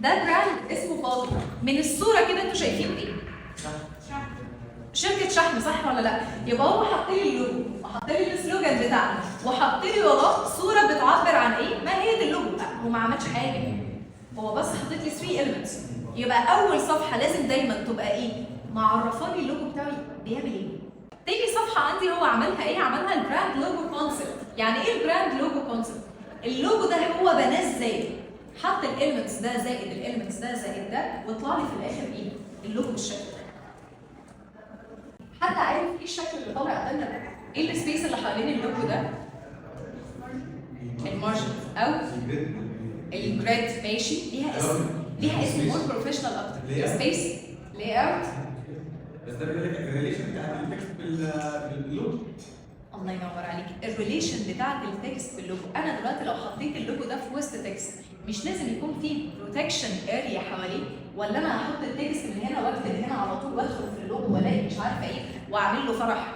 ده براند اسمه باطل. من الصوره كده انتوا شايفين ايه؟ شركه شحن، صح ولا لا؟ يبقى هو حط لي اللوجو وحط لي السلوجان بتاعنا وحط لي وراه صوره بتعبر عن ايه؟ ما هي اللوجو. هو ما عملش حاجه، هو بس حطيت لي 3 elements. يبقى اول صفحه لازم دايما تبقى ايه؟ معرفاني اللوجو بتاعي بيعمل ايه. تاني صفحه عندي هو عملها ايه؟ عملها البراند لوجو كونسبت. يعني ايه البراند لوجو كونسبت؟ اللوجو ده هو بناه ازاي؟ حط الاليمنتس ده زائد الاليمنتس ده زائد ده وطلع لي في الاخر ايه؟ اللوجو بالشكل ده. حد عارف ايه الشكل اللي طالع قدامنا ده؟ ايه السبيس اللي حوالين اللوجو ده؟ المارجن او الجريد. ماشي، ليها اسم مور بروفيشنال اكتر. سبيس لاي اوت. بس ده بيقول لك الريليشن بتاعت التكست باللوجو. الله ينور عليك، الريليشن بتاعت التكست باللوجو. انا دلوقتي لو حطيت اللوجو ده في وسط تكست مش لازم يكون فيه بروتكشن اريا حواليه، ولا انا هحط التكست من هنا واكتب هنا على طول وادخل في اللوجو والاقي مش عارفه ايه واعمل له فرح